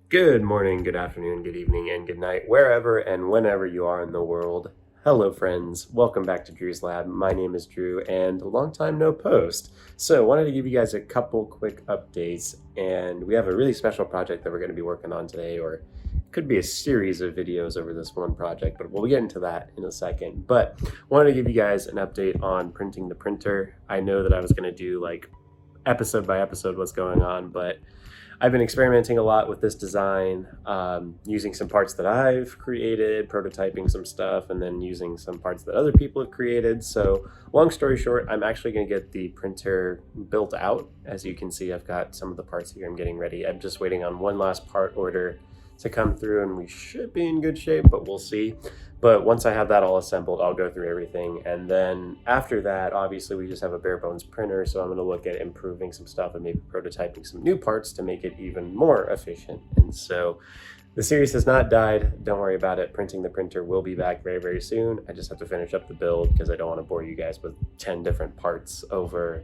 Good morning, good afternoon, good evening, and good night, wherever and whenever you are in the world. Hello, friends. Welcome back to Drew's Lab. My name is Drew, and long time no post. So, wanted to give you guys a couple quick updates, and we have a really special project that we're going to be working on today, or it could be a series of videos over this one project, but we'll get into that in a second. But wanted to give you guys an update on printing the printer. I know that I was going to do like episode by episode what's going on, but I've been experimenting a lot with this design, using some parts that I've created, prototyping some stuff, and then using some parts that other people have created. So long story short, I'm actually going to get the printer built out. As you can see, I've got some of the parts here I'm getting ready. I'm just waiting on one last part order to come through and we should be in good shape, but we'll see. But once I have that all assembled, I'll go through everything. And then after that, obviously we just have a bare bones printer. So I'm going to look at improving some stuff and maybe prototyping some new parts to make it even more efficient. And so the series has not died. Don't worry about it. Printing the printer will be back very, very soon. I just have to finish up the build because I don't want to bore you guys with 10 different parts over,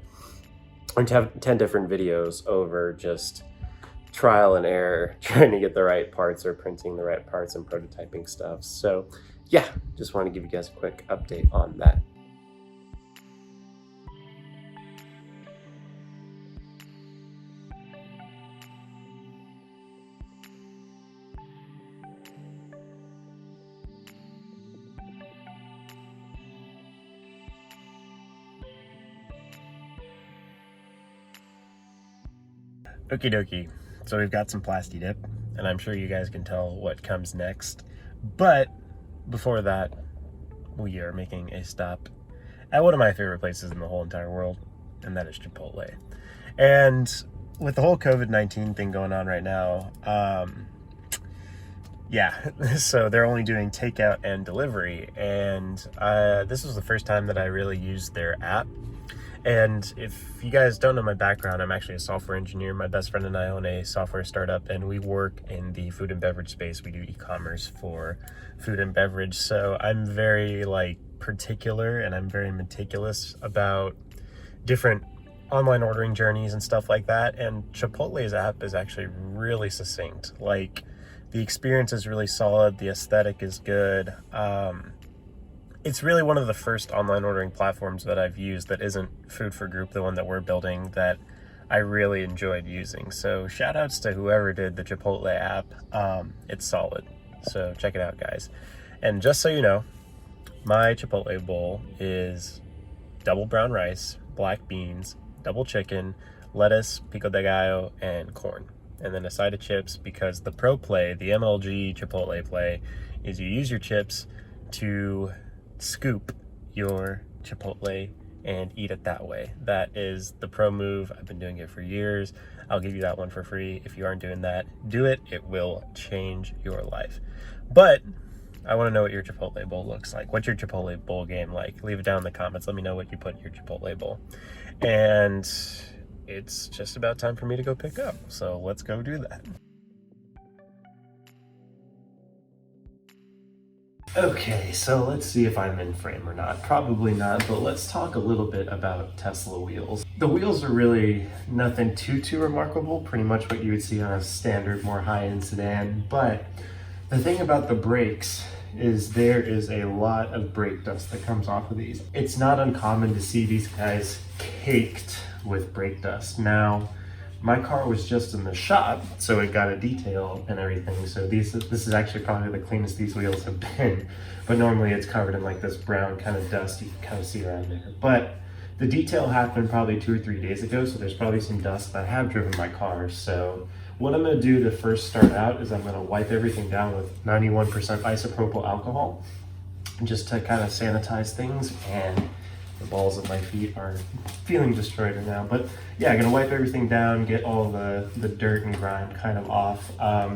or to have 10 different videos over just trial and error trying to get the right parts or printing the right parts and prototyping stuff. So yeah, just want to give you guys a quick update on that. Okie dokie. So we've got some Plasti-Dip, and I'm sure you guys can tell what comes next. But before that, we are making a stop at one of my favorite places in the whole entire world, and that is Chipotle. And with the whole COVID-19 thing going on right now, yeah, so they're only doing takeout and delivery. And this was the first time that I really used their app. And if you guys don't know my background, I'm actually a software engineer. My best friend and I own a software startup, and we work in the food and beverage space. We do e-commerce for food and beverage. So I'm very particular and I'm very meticulous about different online ordering journeys and stuff like that. And Chipotle's app is actually really succinct. The experience is really solid. The aesthetic is good. It's really one of the first online ordering platforms that I've used that isn't Food for Group, the one that we're building, that I really enjoyed using. So shout outs to whoever did the Chipotle app. It's solid. So check it out, guys. And just so you know, my Chipotle bowl is double brown rice, black beans, double chicken, lettuce, pico de gallo, and corn. And then a side of chips, because the pro play, the MLG Chipotle play, is you use your chips to scoop your Chipotle and eat it that way. That is the pro move. I've been doing it for years. I'll give you that one for free. If you aren't doing that, do it. It will change your life. But I want to know what your Chipotle bowl looks like. What's your Chipotle bowl game like? Leave it down in the comments. Let me know what you put in your Chipotle bowl. And it's just about time for me to go pick up. So let's go do that. Okay, so let's see if I'm in frame or not. Probably not, but let's talk a little bit about Tesla wheels. The wheels are really nothing too remarkable, pretty much what you would see on a standard, more high-end sedan, but the thing about the brakes is there is a lot of brake dust that comes off of these. It's not uncommon to see these guys caked with brake dust. Now, my car was just in the shop, so it got a detail and everything. So this is actually probably the cleanest these wheels have been. But normally it's covered in this brown kind of dust you can kind of see around there. But the detail happened probably 2 or 3 days ago, so there's probably some dust. I have driven my car, so what I'm gonna do to first start out is I'm gonna wipe everything down with 91% isopropyl alcohol, just to kind of sanitize things. And the balls of my feet are feeling destroyed right now, but yeah, I'm gonna wipe everything down, get all the dirt and grime kind of off.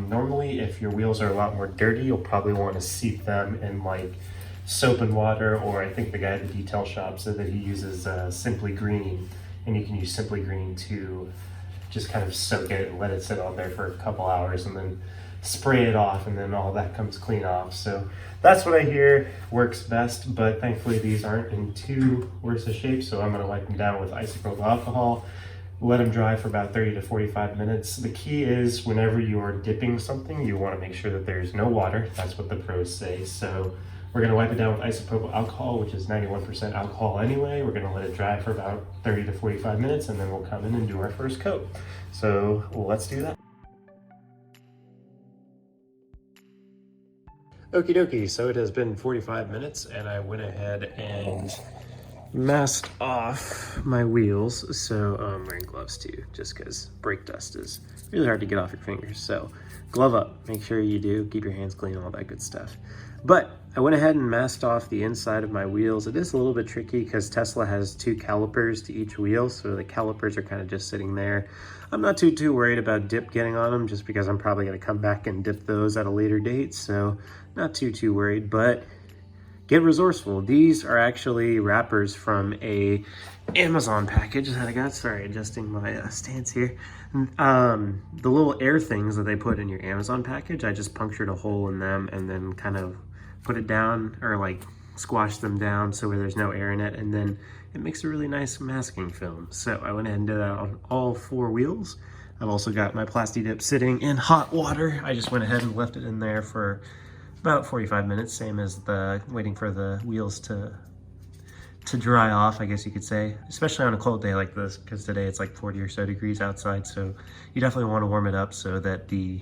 Normally, if your wheels are a lot more dirty, you'll probably want to seep them in soap and water, or I think the guy at the detail shop said that he uses Simply Green, and you can use Simply Green to just kind of soak it and let it sit on there for a couple hours and then spray it off, and then all that comes clean off. So that's what I hear works best, but thankfully these aren't in too worse a shape, so I'm going to wipe them down with isopropyl alcohol, Let them dry for about 30 to 45 minutes. The key is whenever you are dipping something, you want to make sure that there's no water. That's what the pros say. So we're going to wipe it down with isopropyl alcohol, which is 91% alcohol anyway. We're going to let it dry for about 30 to 45 minutes, and then we'll come in and do our first coat. So let's do that. Okie dokie, so it has been 45 minutes and I went ahead and masked off my wheels. So I'm wearing gloves too, just because brake dust is really hard to get off your fingers. So glove up, make sure you do, keep your hands clean, all that good stuff. But I went ahead and masked off the inside of my wheels. It is a little bit tricky because Tesla has 2 calipers to each wheel, so the calipers are kind of just sitting there. I'm not too worried about dip getting on them, just because I'm probably going to come back and dip those at a later date, so not too worried. But get resourceful. These are actually wrappers from a Amazon package that I got. Sorry, adjusting my stance here. The little air things that they put in your Amazon package, I just punctured a hole in them and then kind of put it down, or like squash them down so where there's no air in it, and then it makes a really nice masking film. So I went ahead and did that on all 4 wheels. I've also got my Plasti-Dip sitting in hot water. I just went ahead and left it in there for about 45 minutes, same as the waiting for the wheels to dry off, I guess you could say, especially on a cold day like this, because today it's like 40 or so degrees outside. So you definitely want to warm it up so that the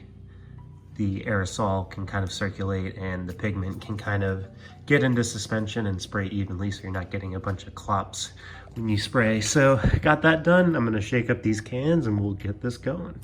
aerosol can kind of circulate and the pigment can kind of get into suspension and spray evenly, so you're not getting a bunch of clops when you spray. So got that done. I'm gonna shake up these cans and we'll get this going.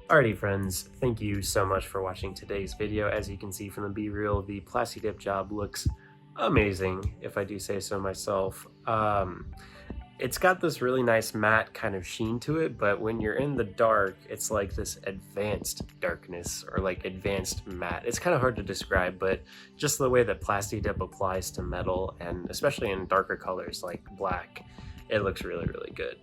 Alrighty friends, thank you so much for watching today's video. As you can see from the B-reel, the Plasti-Dip job looks amazing, if I do say so myself. It's got this really nice matte kind of sheen to it, but when you're in the dark, it's like this advanced darkness, or like advanced matte. It's kind of hard to describe, but just the way that Plasti-Dip applies to metal, and especially in darker colors like black, it looks really good.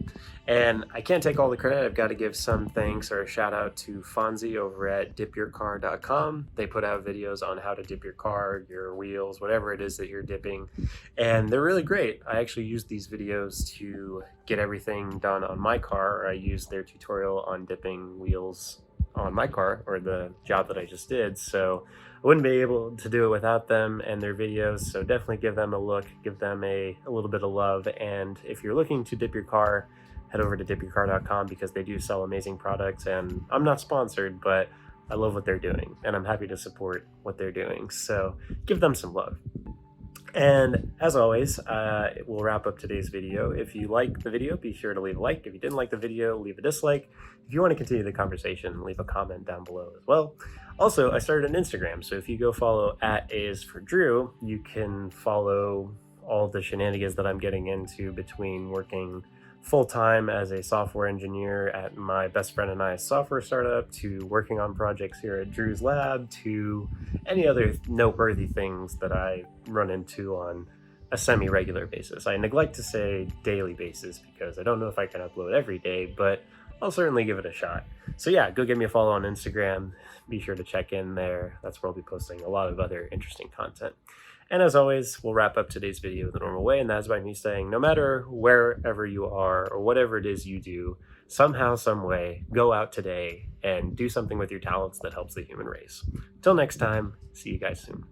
And I can't take all the credit. I've got to give some thanks or a shout out to Fonzie over at dipyourcar.com. They put out videos on how to dip your car, your wheels, whatever it is that you're dipping, and they're really great. I actually used these videos to get everything done on my car. I used their tutorial on dipping wheels on my car, or the job that I just did, so I wouldn't be able to do it without them and their videos. So definitely give them a look, give them a little bit of love. And if you're looking to dip your car, head over to dipyourcar.com, because they do sell amazing products. And I'm not sponsored, but I love what they're doing and I'm happy to support what they're doing, so give them some love. And as always, we'll wrap up today's video. If you liked the video, be sure to leave a like. If you didn't like the video, leave a dislike. If you want to continue the conversation, leave a comment down below as well. Also, I started an Instagram, so if you go follow @AsForDrew, you can follow all the shenanigans that I'm getting into between working full-time as a software engineer at my best friend and I's software startup, to working on projects here at Drew's lab, to any other noteworthy things that I run into on a semi-regular basis. I neglect to say daily basis because I don't know if I can upload every day, but I'll certainly give it a shot. So yeah, go give me a follow on Instagram. Be sure to check in there. That's where I'll be posting a lot of other interesting content. And as always, we'll wrap up today's video the normal way, and that's by me saying, no matter wherever you are or whatever it is you do, somehow, some way, go out today and do something with your talents that helps the human race. Till next time, see you guys soon.